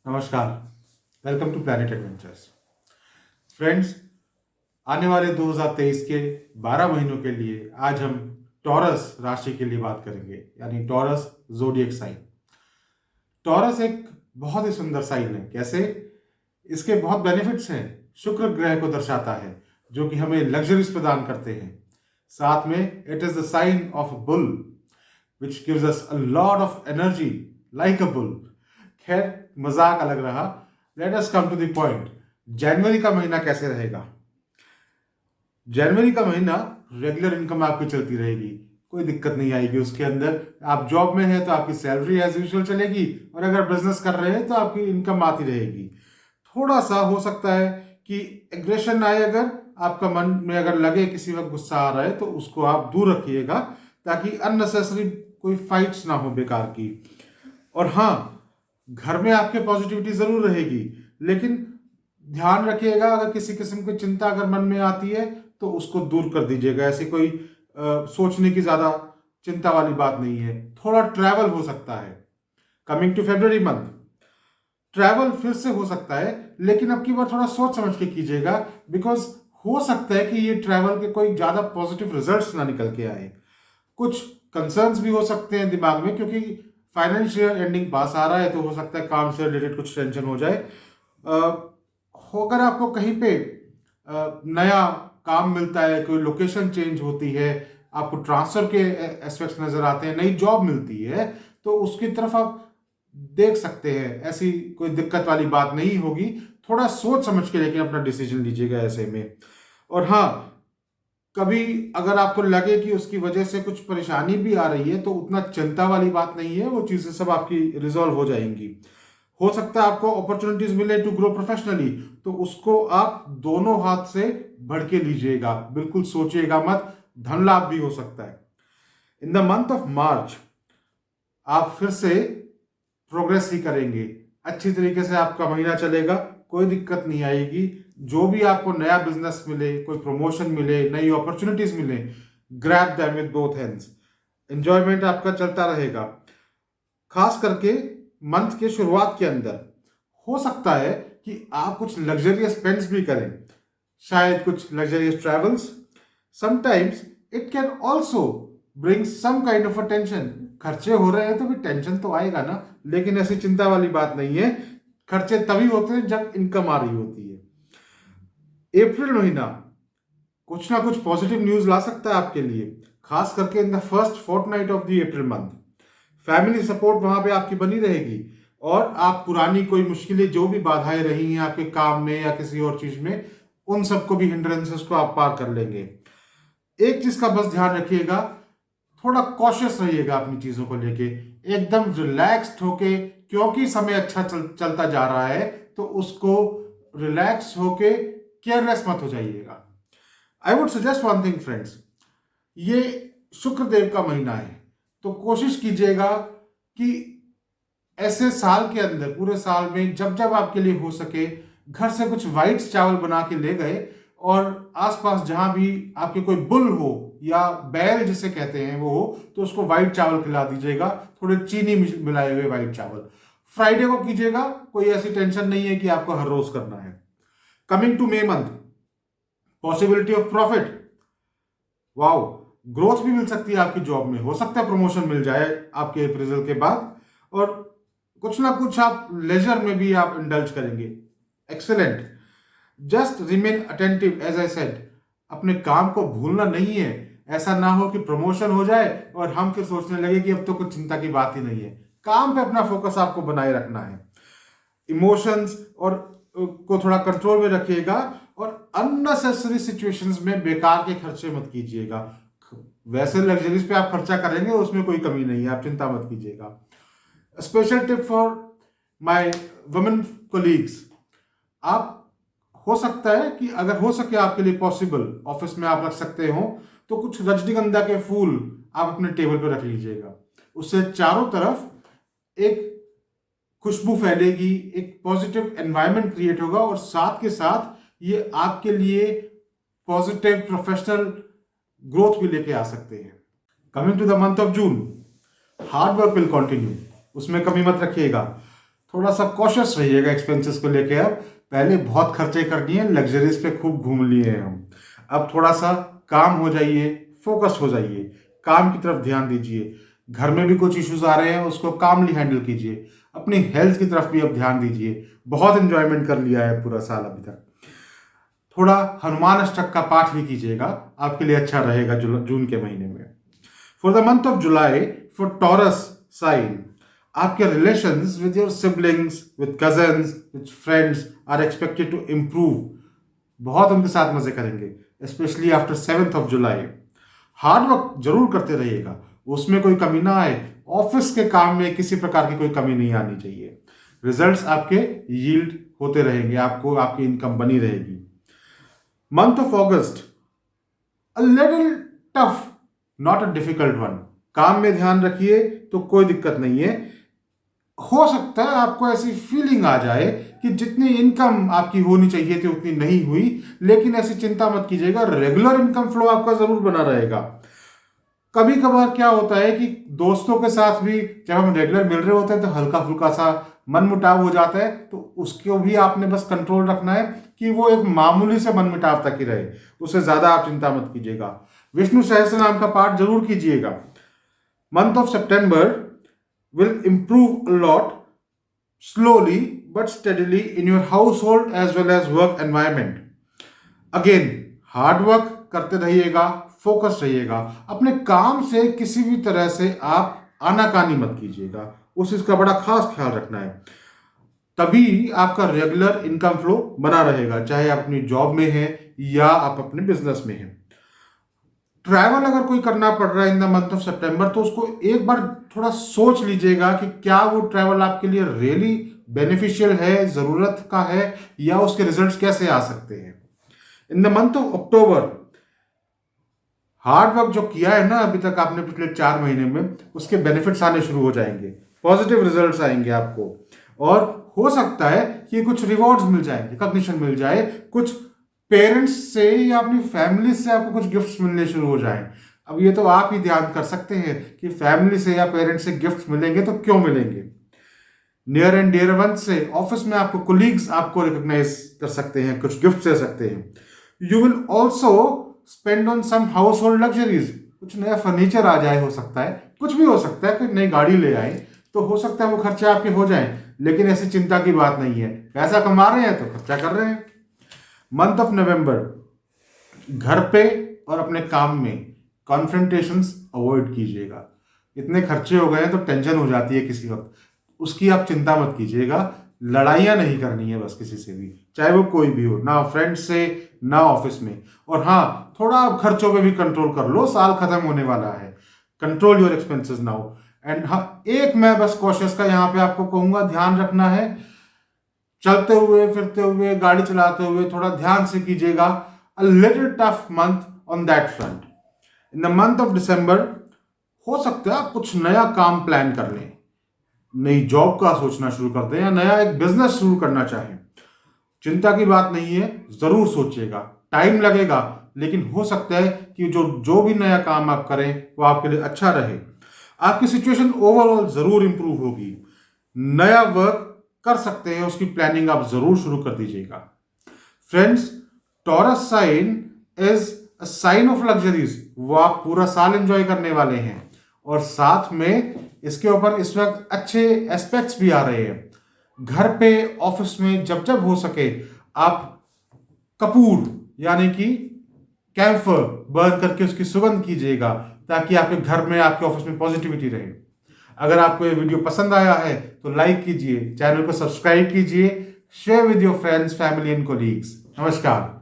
नमस्कार। Welcome to planet adventures. Friends, आने वाले 2023 के 12 महीनों के लिए आज हम टॉरस राशि के लिए बात करेंगे, यानी टॉरस ज़ोडिएक साइन। टॉरस एक बहुत ही सुंदर साइन है। कैसे? इसके बहुत बेनिफिट्स हैं। शुक्र ग्रह को दर्शाता है, जो कि हमें लग्जरीज प्रदान करते हैं। साथ में it is the sign of bull which gives us a lot of energy like a bull. खैर, मजाक अलग रहा। Let us come to the point. जनवरी का महीना कैसे रहेगा? जनवरी का महीना रेगुलर इनकम आपकी चलती रहेगी, कोई दिक्कत नहीं आएगी उसके अंदर। आप जॉब में है तो आपकी सैलरी एज यूजुअल चलेगी, और अगर बिजनेस कर रहे हैं तो आपकी इनकम आती रहेगी। थोड़ा सा हो सकता है कि एग्रेशन आए, अगर आपका मन में अगर लगे किसी वक्त गुस्सा आ रहा है तो उसको आप दूर रखिएगा, ताकि अननेसेसरी कोई फाइट्स ना हो बेकार की। और हाँ, घर में आपके पॉजिटिविटी जरूर रहेगी, लेकिन ध्यान रखिएगा अगर किसी किस्म की चिंता अगर मन में आती है तो उसको दूर कर दीजिएगा। ऐसी कोई सोचने की ज्यादा चिंता वाली बात नहीं है। थोड़ा ट्रैवल हो सकता है। Coming to February month, travel फिर से हो सकता है, लेकिन अब की बार थोड़ा सोच समझ के कीजिएगा, बिकॉज हो सकता है कि ये ट्रैवल के कोई ज्यादा पॉजिटिव रिजल्ट्स ना निकल के आए। कुछ कंसर्न्स भी हो सकते हैं दिमाग में, क्योंकि फाइनेंशियल एंडिंग पास आ रहा है, तो हो सकता है काम से रिलेटेड कुछ टेंशन हो जाए। अगर आपको कहीं पे नया काम मिलता है, कोई लोकेशन चेंज होती है, आपको ट्रांसफर के एस्पेक्ट्स नजर आते हैं, नई जॉब मिलती है, तो उसकी तरफ आप देख सकते हैं। ऐसी कोई दिक्कत वाली बात नहीं होगी। थोड़ा सोच समझ के लेकिन अपना डिसीजन लीजिएगा ऐसे में। और हाँ, कभी अगर आपको लगे कि उसकी वजह से कुछ परेशानी भी आ रही है, तो उतना चिंता वाली बात नहीं है। वो चीजें सब आपकी रिजॉल्व हो जाएंगी। हो सकता है आपको अपॉर्चुनिटीज मिले टू ग्रो प्रोफेशनली, तो उसको आप दोनों हाथ से बढ़ के लीजिएगा, बिल्कुल सोचिएगा मत। धन लाभ भी हो सकता है। In the month of March आप फिर से प्रोग्रेस ही करेंगे। अच्छी तरीके से आपका महीना चलेगा, कोई दिक्कत नहीं आएगी। जो भी आपको नया बिजनेस मिले, कोई प्रमोशन मिले, नई अपॉर्चुनिटीज मिले, grab them with both hands. Enjoyment आपका चलता रहेगा। खास करके मंथ के शुरुआत के अंदर हो सकता है कि आप कुछ लग्जरियस स्पेंड्स भी करें, शायद कुछ luxurious travels. Sometimes it can also bring some kind of a tension. खर्चे हो रहे हैं तो भी टेंशन तो आएगा ना, लेकिन ऐसी चिंता वाली बात नहीं है। खर्चे तभी होते हैं जब इनकम आ रही होती है। अप्रैल महीना कुछ ना कुछ पॉजिटिव न्यूज ला सकता है आपके लिए, खास करके in the first fortnight of the April month. Family support वहां पे आपकी बनी रहेगी, और आप पुरानी कोई मुश्किलें, जो भी बाधाएं रही हैं आपके काम में या किसी और चीज में, उन सबको भी, हिंड्रेंसेस को आप पार कर लेंगे। एक चीज का बस ध्यान रखिएगा, थोड़ा कॉशियस रहिएगा अपनी चीजों को लेके। एकदम रिलैक्स्ड होके, क्योंकि समय अच्छा चलता जा रहा है, तो उसको रिलैक्स होके केयरलेस मत हो जाइएगा। I would suggest one thing friends, ये शुक्र देव का महीना है, तो कोशिश कीजिएगा कि ऐसे साल के अंदर, पूरे साल में जब जब आपके लिए हो सके, घर से कुछ व्हाइट चावल बना के ले गए, और आसपास जहां भी आपके कोई बुल हो या बैल जिसे कहते हैं वो हो, तो उसको व्हाइट चावल खिला दीजिएगा। थोड़े चीनी मिलाए हुए व्हाइट चावल। फ्राइडे को कीजिएगा, कोई ऐसी टेंशन नहीं है कि आपको हर रोज करना है। Coming to May month, possibility of profit. Wow, growth भी मिल सकती है आपकी जॉब में। हो सकता है प्रमोशन मिल जाए आपके अप्रेजल के बाद, और कुछ ना कुछ आप लेजर में भी आप इंडल्ज करेंगे। Excellent. Just remain attentive as I said. अपने काम को भूलना नहीं है। ऐसा ना हो कि प्रमोशन हो जाए और हम फिर सोचने लगे कि अब तो कुछ चिंता की बात ही नहीं है। काम पे अपना फोकस आपको बनाए रखना है। इमोशंस और को थोड़ा कंट्रोल में रखिएगा, और अननेसेसरी सिचुएशंस में बेकार के खर्चे मत कीजिएगा। वैसे लग्जरीज पे आप खर्चा करेंगे, उसमें कोई कमी नहीं है, आप चिंता मत कीजिएगा। Special tip for my women colleagues, आप, हो सकता है कि अगर हो सके आपके लिए पॉसिबल, ऑफिस में आप रख सकते हो, तो कुछ रजनीगंधा के फूल आप अपने टेबल पर रख लीजिएगा। उससे चारों तरफ एक खुशबू फैलेगी, एक पॉजिटिव एनवायरनमेंट क्रिएट होगा, और साथ के साथ ये आपके लिए पॉजिटिव प्रोफेशनल ग्रोथ भी लेके आ सकते हैं। Coming to the month of June, hard work will continue, उसमें कमी मत रखिएगा। थोड़ा सा कॉशियस रहिएगा एक्सपेंसेस को लेके। अब पहले बहुत खर्चे कर लिए, लग्जरीज पे खूब घूम लिए हैं हम। अब थोड़ा सा काम हो जाइए, फोकस हो जाइए, काम की तरफ ध्यान दीजिए। घर में भी कुछ इश्यूज आ रहे हैं, उसको कामली हैंडल कीजिए। अपनी हेल्थ की तरफ भी अब ध्यान दीजिए। बहुत एंजॉयमेंट कर लिया है पूरा साल अभी तक। थोड़ा हनुमान अष्टक का पाठ भी कीजिएगा, आपके लिए अच्छा रहेगा जून के महीने में। For the month of July, for Taurus sign, आपके relations with your siblings, with cousins, with friends are expected to improve. बहुत उनके साथ मजे करेंगे, specially after 7th of July. Hard work जरूर करते रहिएगा, उसमें कोई कमी ना आए। ऑफिस के काम में किसी प्रकार की कोई कमी नहीं आनी चाहिए। रिजल्ट्स आपके यील्ड होते रहेंगे, आपको आपकी इनकम बनी रहेगी। Month of August, a little tough, not a difficult one. काम में ध्यान रखिए तो कोई दिक्कत नहीं है। हो सकता है आपको ऐसी फीलिंग आ जाए कि जितनी इनकम आपकी होनी चाहिए थी उतनी नहीं हुई, लेकिन ऐसी चिंता मत कीजिएगा, रेगुलर इनकम फ्लो आपका जरूर बना रहेगा। कभी कभार क्या होता है कि दोस्तों के साथ भी जब हम रेगुलर मिल रहे होते हैं तो हल्का फुल्का सा मनमुटाव हो जाता है, तो उसको भी आपने बस कंट्रोल रखना है कि वो एक मामूली से मनमुटाव तक ही रहे, उससे ज्यादा आप चिंता मत कीजिएगा। विष्णु सहस्त्र नाम का पाठ जरूर कीजिएगा। Month of September will improve a lot, slowly but steadily in your household as well as work environment. Again hard work करते रहिएगा, फोकस रहिएगा। अपने काम से किसी भी तरह से आप आनाकानी मत कीजिएगा, उस चीज का बड़ा खास ख्याल रखना है। तभी आपका रेगुलर इनकम फ्लो बना रहेगा, चाहे आप अपनी जॉब में है या आप अपने बिजनेस में हैं। ट्रैवल अगर कोई करना पड़ रहा है इन द मंथ ऑफ सितंबर, तो उसको एक बार थोड़ा सोच लीजिएगा कि क्या वो ट्रैवल आपके लिए रियली बेनिफिशियल है, जरूरत का है, या उसके रिजल्ट्स कैसे आ सकते हैं। In the month of October, hard work जो किया है ना अभी तक आपने पिछले 4 महीने में, उसके बेनिफिट्स आने शुरू हो जाएंगे, पॉजिटिव रिजल्ट्स आएंगे आपको। और हो सकता है कि कुछ रिवॉर्ड्स मिल जाए, रिकॉग्निशन मिल जाए, कुछ पेरेंट्स से या अपनी फैमिली से आपको कुछ गिफ्ट्स मिलने शुरू हो जाएं। अब ये तो आप ही ध्यान कर सकते हैं कि फैमिली से या पेरेंट्स से गिफ्ट्स मिलेंगे तो क्यों मिलेंगे। नियर एंड डियर वन से, ऑफिस में आपको कोलीग्स आपको रिकॉग्नाइज कर सकते हैं, कुछ गिफ्ट दे सकते हैं। You will also spend on some household luxuries, कुछ नया फर्नीचर आ जाए, हो सकता है, कुछ भी हो सकता है, कोई नई गाड़ी ले आए, तो हो सकता है वो खर्चे आपके हो जाएं। लेकिन ऐसी चिंता की बात नहीं है, पैसा कमा रहे हैं तो खर्चा कर रहे हैं। मंथ ऑफ नवंबर, घर पे और अपने काम में कॉन्फ्रंटेशंस अवॉइड कीजिएगा। इतने खर्चे हो गए हैं तो टेंशन हो जाती है किसी वक्त, उसकी आप चिंता मत कीजिएगा। लड़ाइयाँ नहीं करनी है बस किसी से भी, चाहे वो कोई भी हो, ना फ्रेंड्स से ना ऑफिस में। और हाँ, थोड़ा आप खर्चों पे भी कंट्रोल कर लो, साल खत्म होने वाला है। Control your expenses now. And हाँ, एक मैं बस कॉशियस का यहाँ पे आपको कहूंगा, ध्यान रखना है, चलते हुए फिरते हुए गाड़ी चलाते हुए थोड़ा ध्यान से कीजिएगा। A little tough month on that front. In the month of December, हो सकता है आप कुछ नया काम प्लान कर लें, नई जॉब का सोचना शुरू कर दें या नया एक बिजनेस शुरू करना चाहें। चिंता की बात नहीं है, जरूर सोचिएगा, टाइम लगेगा, लेकिन हो सकता है कि जो जो भी नया काम आप करें वो आपके लिए अच्छा रहे। आपकी सिचुएशन ओवरऑल जरूर इंप्रूव होगी। नया वर्क कर सकते हैं, उसकी प्लानिंग आप जरूर शुरू कर दीजिएगा। Friends, Taurus sign is a sign of luxuries, वो आप पूरा साल एंजॉय करने वाले हैं। और साथ में इसके ऊपर इस वक्त अच्छे एस्पेक्ट्स भी आ रहे हैं। घर पे, ऑफिस में जब जब हो सके आप कपूर यानी कि कैम्फर बर्न करके उसकी सुगंध कीजिएगा, ताकि आपके घर में, आपके ऑफिस में पॉजिटिविटी रहे। अगर आपको ये वीडियो पसंद आया है तो लाइक कीजिए, चैनल को सब्सक्राइब कीजिए, share with your friends, family and colleagues. नमस्कार।